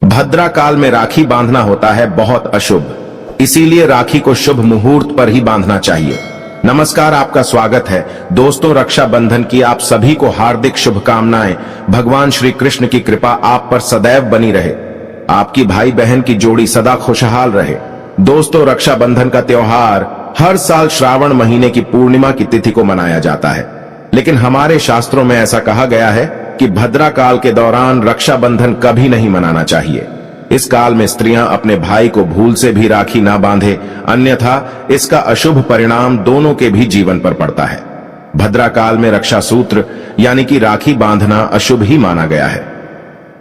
भद्रा काल में राखी बांधना होता है बहुत अशुभ, इसीलिए राखी को शुभ मुहूर्त पर ही बांधना चाहिए। नमस्कार, आपका स्वागत है दोस्तों। रक्षाबंधन की आप सभी को हार्दिक शुभकामनाएं। भगवान श्री कृष्ण की कृपा आप पर सदैव बनी रहे, आपकी भाई बहन की जोड़ी सदा खुशहाल रहे। दोस्तों, रक्षाबंधन का त्योहार हर साल श्रावण महीने की पूर्णिमा की तिथि को मनाया जाता है, लेकिन हमारे शास्त्रों में ऐसा कहा गया है कि भद्रा काल के दौरान रक्षाबंधन कभी नहीं मनाना चाहिए। इस काल में स्त्रियां अपने भाई को भूल से भी राखी ना बांधे, अन्यथा इसका अशुभ परिणाम दोनों के भी जीवन पर पड़ता है। भद्रा काल में रक्षा सूत्र यानी कि राखी बांधना अशुभ ही माना गया है।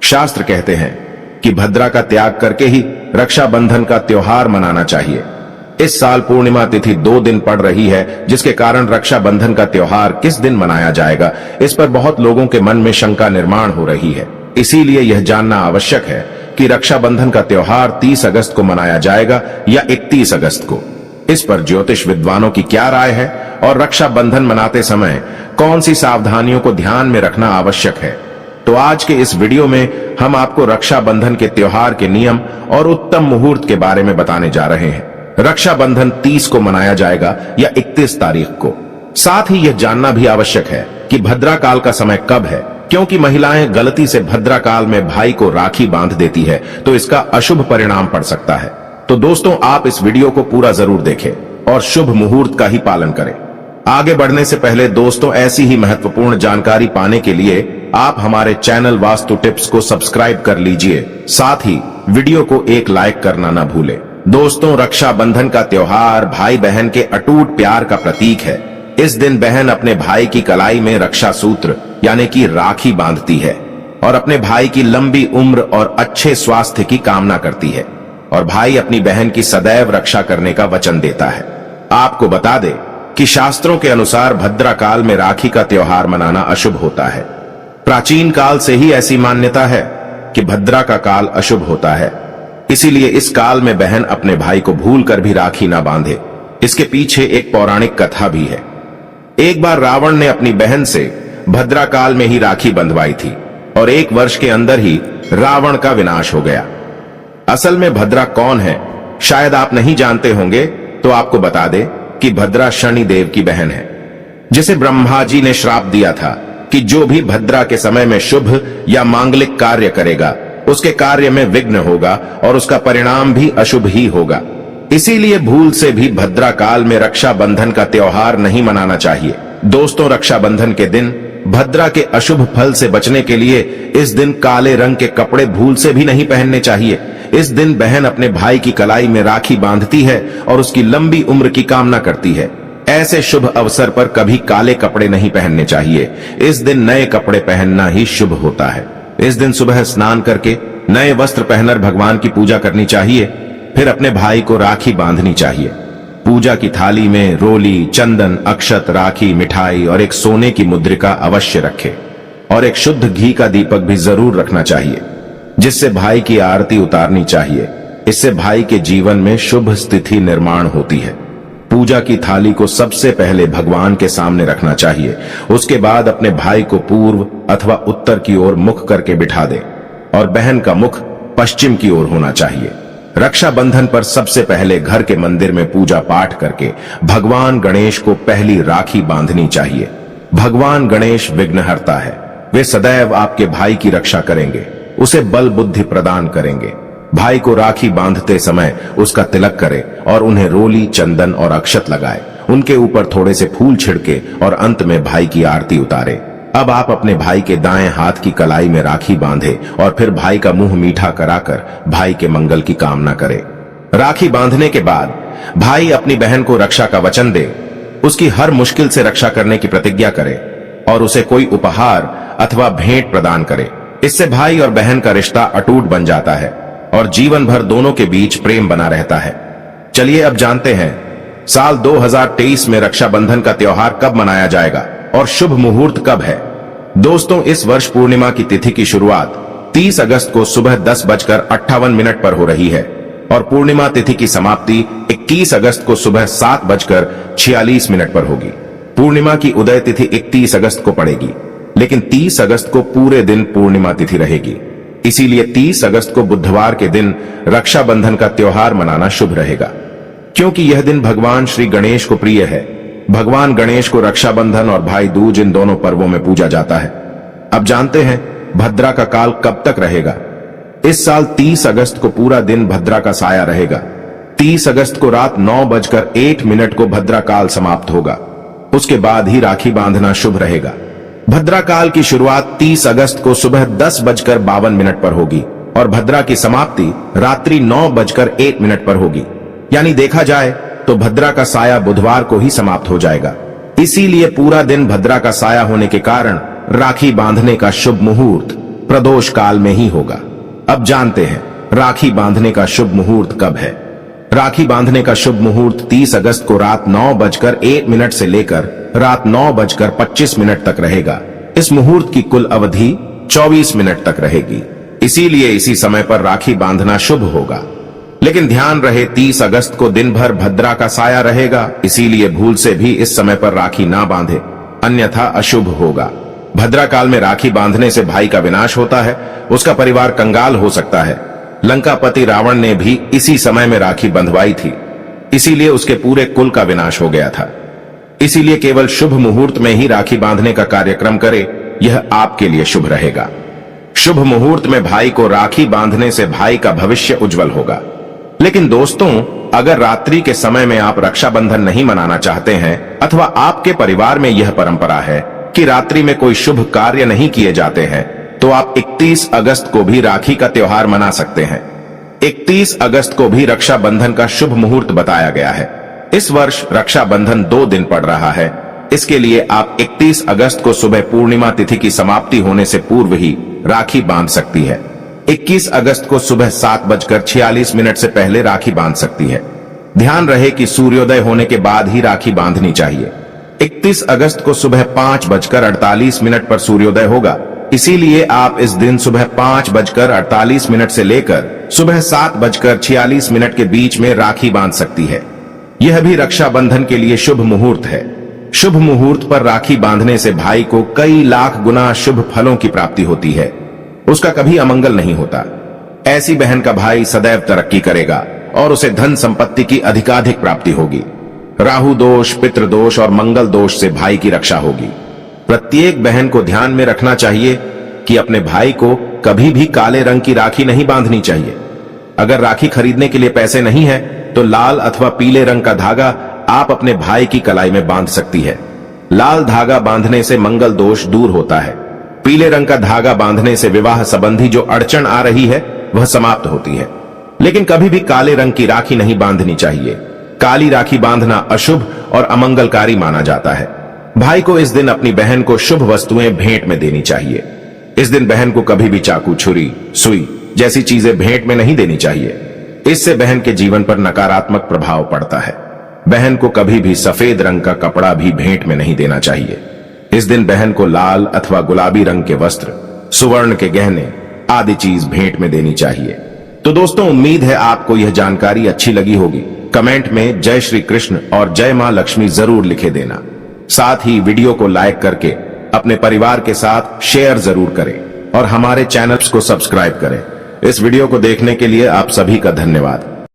शास्त्र कहते हैं कि भद्रा का त्याग करके ही रक्षाबंधन का त्योहार मनाना चाहिए। इस साल पूर्णिमा तिथि 2 दिन पड़ रही है, जिसके कारण रक्षाबंधन का त्योहार किस दिन मनाया जाएगा, इस पर बहुत लोगों के मन में शंका निर्माण हो रही है। इसीलिए यह जानना आवश्यक है कि रक्षाबंधन का त्योहार 30 अगस्त को मनाया जाएगा या 31 अगस्त को। इस पर ज्योतिष विद्वानों की क्या राय है और रक्षाबंधन मनाते समय कौन सी सावधानियों को ध्यान में रखना आवश्यक है, तो आज के इस वीडियो में हम आपको रक्षाबंधन के त्योहार के नियम और उत्तम मुहूर्त के बारे में बताने जा रहे हैं। रक्षाबंधन 30 को मनाया जाएगा या 31 तारीख को। साथ ही यह जानना भी आवश्यक है कि भद्रा काल का समय कब है, क्योंकि महिलाएं गलती से भद्रा काल में भाई को राखी बांध देती है तो इसका अशुभ परिणाम पड़ सकता है। तो दोस्तों, आप इस वीडियो को पूरा जरूर देखें और शुभ मुहूर्त का ही पालन करें। आगे बढ़ने से पहले दोस्तों, ऐसी ही महत्वपूर्ण जानकारी पाने के लिए आप हमारे चैनल वास्तु टिप्स को सब्सक्राइब कर लीजिए। साथ ही वीडियो को एक लाइक करना ना भूलें। दोस्तों, रक्षाबंधन का त्योहार भाई बहन के अटूट प्यार का प्रतीक है। इस दिन बहन अपने भाई की कलाई में रक्षा सूत्र यानी कि राखी बांधती है और अपने भाई की लंबी उम्र और अच्छे स्वास्थ्य की कामना करती है, और भाई अपनी बहन की सदैव रक्षा करने का वचन देता है। आपको बता दें कि शास्त्रों के अनुसार भद्रा काल में राखी का त्योहार मनाना अशुभ होता है। प्राचीन काल से ही ऐसी मान्यता है कि भद्रा का काल अशुभ होता है, इसीलिए इस काल में बहन अपने भाई को भूल कर भी राखी ना बांधे। इसके पीछे एक पौराणिक कथा भी है। एक बार रावण ने अपनी बहन से भद्रा काल में ही राखी बंधवाई थी और 1 वर्ष के अंदर ही रावण का विनाश हो गया। असल में भद्रा कौन है, शायद आप नहीं जानते होंगे, तो आपको बता दें कि भद्रा शनि देव की बहन है, जिसे ब्रह्मा जी ने श्राप दिया था कि जो भी भद्रा के समय में शुभ या मांगलिक कार्य करेगा उसके कार्य में विघ्न होगा और उसका परिणाम भी अशुभ ही होगा। इसीलिए भूल से भी भद्रा काल में रक्षाबंधन का त्योहार नहीं मनाना चाहिए। दोस्तों, रक्षाबंधन के दिन भद्रा के अशुभ फल से बचने के लिए इस दिन काले रंग के कपड़े भूल से भी नहीं पहनने चाहिए। इस दिन बहन अपने भाई की कलाई में राखी बांधती है और उसकी लंबी उम्र की कामना करती है। ऐसे शुभ अवसर पर कभी काले कपड़े नहीं पहनने चाहिए। इस दिन नए कपड़े पहनना ही शुभ होता है। इस दिन सुबह स्नान करके नए वस्त्र पहनकर भगवान की पूजा करनी चाहिए, फिर अपने भाई को राखी बांधनी चाहिए। पूजा की थाली में रोली, चंदन, अक्षत, राखी, मिठाई और एक सोने की मुद्रिका अवश्य रखें, और एक शुद्ध घी का दीपक भी जरूर रखना चाहिए, जिससे भाई की आरती उतारनी चाहिए। इससे भाई के जीवन में शुभ स्थिति निर्माण होती है। पूजा की थाली को सबसे पहले भगवान के सामने रखना चाहिए। उसके बाद अपने भाई को पूर्व अथवा उत्तर की ओर मुख करके बिठा दे और बहन का मुख पश्चिम की ओर होना चाहिए। रक्षाबंधन पर सबसे पहले घर के मंदिर में पूजा पाठ करके भगवान गणेश को पहली राखी बांधनी चाहिए। भगवान गणेश विघ्नहर्ता है, वे सदैव आपके भाई की रक्षा करेंगे, उसे बल बुद्धि प्रदान करेंगे। भाई को राखी बांधते समय उसका तिलक करें और उन्हें रोली, चंदन और अक्षत लगाए। उनके ऊपर थोड़े से फूल छिड़के और अंत में भाई की आरती उतारे। अब आप अपने भाई के दाएं हाथ की कलाई में राखी बांधे और फिर भाई का मुंह मीठा कराकर भाई के मंगल की कामना करे। राखी बांधने के बाद भाई अपनी बहन को रक्षा का वचन दे, उसकी हर मुश्किल से रक्षा करने की प्रतिज्ञा करे और उसे कोई उपहार अथवा भेंट प्रदान करे। इससे भाई और बहन का रिश्ता अटूट बन जाता है और जीवन भर दोनों के बीच प्रेम बना रहता है। चलिए अब जानते हैं साल 2023 में रक्षाबंधन का त्योहार कब मनाया जाएगा और शुभ मुहूर्त कब है। दोस्तों, इस वर्ष पूर्णिमा की तिथि की शुरुआत 30 अगस्त को सुबह 10:58 पर हो रही है और पूर्णिमा तिथि की समाप्ति 21 अगस्त को सुबह 7:46 पर होगी। पूर्णिमा की उदय तिथि 31 अगस्त को पड़ेगी, लेकिन 30 अगस्त को पूरे दिन पूर्णिमा तिथि रहेगी। इसीलिए 30 अगस्त को बुधवार के दिन रक्षाबंधन का त्योहार मनाना शुभ रहेगा, क्योंकि यह दिन भगवान श्री गणेश को प्रिय है। भगवान गणेश को रक्षाबंधन और भाई दूज इन दोनों पर्वों में पूजा जाता है। अब जानते हैं भद्रा का काल कब तक रहेगा। इस साल 30 अगस्त को पूरा दिन भद्रा का साया रहेगा। 30 अगस्त को रात 9:01 को भद्रा काल समाप्त होगा। उसके बाद ही राखी बांधना शुभ रहेगा। भद्रा काल की शुरुआत 30 अगस्त को सुबह 10:52 पर होगी और भद्रा की समाप्ति रात्रि 9:01 पर होगी। यानी देखा जाए तो भद्रा का साया बुधवार को ही समाप्त हो जाएगा। इसीलिए पूरा दिन भद्रा का साया होने के कारण राखी बांधने का शुभ मुहूर्त प्रदोष काल में ही होगा। अब जानते हैं राखी बांधने का शुभ मुहूर्त कब है। राखी बांधने का शुभ मुहूर्त 30 अगस्त को रात 9:01 से लेकर रात 9:25 तक रहेगा। इस मुहूर्त की कुल अवधि 24 मिनट तक रहेगी। इसीलिए इसी समय पर राखी बांधना शुभ होगा। लेकिन ध्यान रहे 30 अगस्त को दिन भर भद्रा का साया रहेगा, इसीलिए भूल से भी इस समय पर राखी ना बांधे, अन्यथा अशुभ होगा। भद्रा काल में राखी बांधने से भाई का विनाश होता है, उसका परिवार कंगाल हो सकता है। लंकापति रावण ने भी इसी समय में राखी बंधवाई थी, इसीलिए उसके पूरे कुल का विनाश हो गया था। इसीलिए केवल शुभ मुहूर्त में ही राखी बांधने का कार्यक्रम करे, यह आपके लिए शुभ रहेगा। शुभ मुहूर्त में भाई को राखी बांधने से भाई का भविष्य उज्जवल होगा। लेकिन दोस्तों, अगर रात्रि के समय में आप रक्षाबंधन नहीं मनाना चाहते हैं अथवा आपके परिवार में यह परंपरा है कि रात्रि में कोई शुभ कार्य नहीं किए जाते हैं, तो आप 31 अगस्त को भी राखी का त्योहार मना सकते हैं। 31 अगस्त को भी रक्षाबंधन का शुभ मुहूर्त बताया गया है। इस वर्ष रक्षाबंधन 2 दिन पड़ रहा है, इसके लिए आप 31 अगस्त को सुबह पूर्णिमा तिथि की समाप्ति होने से पूर्व ही राखी बांध सकती है। 21 अगस्त को सुबह 7:46 से पहले राखी बांध सकती है। ध्यान रहे कि सूर्योदय होने के बाद ही राखी बांधनी चाहिए। 31 अगस्त को सुबह 5:48 पर सूर्योदय होगा, इसीलिए आप इस दिन सुबह 5:48 से लेकर सुबह 7:46 के बीच में राखी बांध सकती है। यह भी रक्षाबंधन के लिए शुभ मुहूर्त है। शुभ मुहूर्त पर राखी बांधने से भाई को कई लाख गुना शुभ फलों की प्राप्ति होती है, उसका कभी अमंगल नहीं होता। ऐसी बहन का भाई सदैव तरक्की करेगा और उसे धन संपत्ति की अधिकाधिक प्राप्ति होगी। राहु दोष, पितृ दोष और मंगल दोष से भाई की रक्षा होगी। प्रत्येक बहन को ध्यान में रखना चाहिए कि अपने भाई को कभी भी काले रंग की राखी नहीं बांधनी चाहिए। अगर राखी खरीदने के लिए पैसे नहीं है तो लाल अथवा पीले रंग का धागा आप अपने भाई की कलाई में बांध सकती है। लाल धागा बांधने से मंगल दोष दूर होता है। पीले रंग का धागा बांधने से विवाह संबंधी जो अड़चन आ रही है वह समाप्त होती है। लेकिन कभी भी काले रंग की राखी नहीं बांधनी चाहिए। काली राखी बांधना अशुभ और अमंगलकारी माना जाता है। भाई को इस दिन अपनी बहन को शुभ वस्तुएं भेंट में देनी चाहिए। इस दिन बहन को कभी भी चाकू, छुरी, सुई जैसी चीजें भेंट में नहीं देनी चाहिए। इससे बहन के जीवन पर नकारात्मक प्रभाव पड़ता है। बहन को कभी भी सफेद रंग का कपड़ा भी भेंट में नहीं देना चाहिए। इस दिन बहन को लाल अथवा गुलाबी रंग के वस्त्र, सुवर्ण के गहने आदि चीज भेंट में देनी चाहिए। तो दोस्तों, उम्मीद है आपको यह जानकारी अच्छी लगी होगी। कमेंट में जय श्री कृष्ण और जय मां लक्ष्मी जरूर लिखे देना। साथ ही वीडियो को लाइक करके अपने परिवार के साथ शेयर जरूर करें और हमारे चैनल्स को सब्सक्राइब करें। इस वीडियो को देखने के लिए आप सभी का धन्यवाद।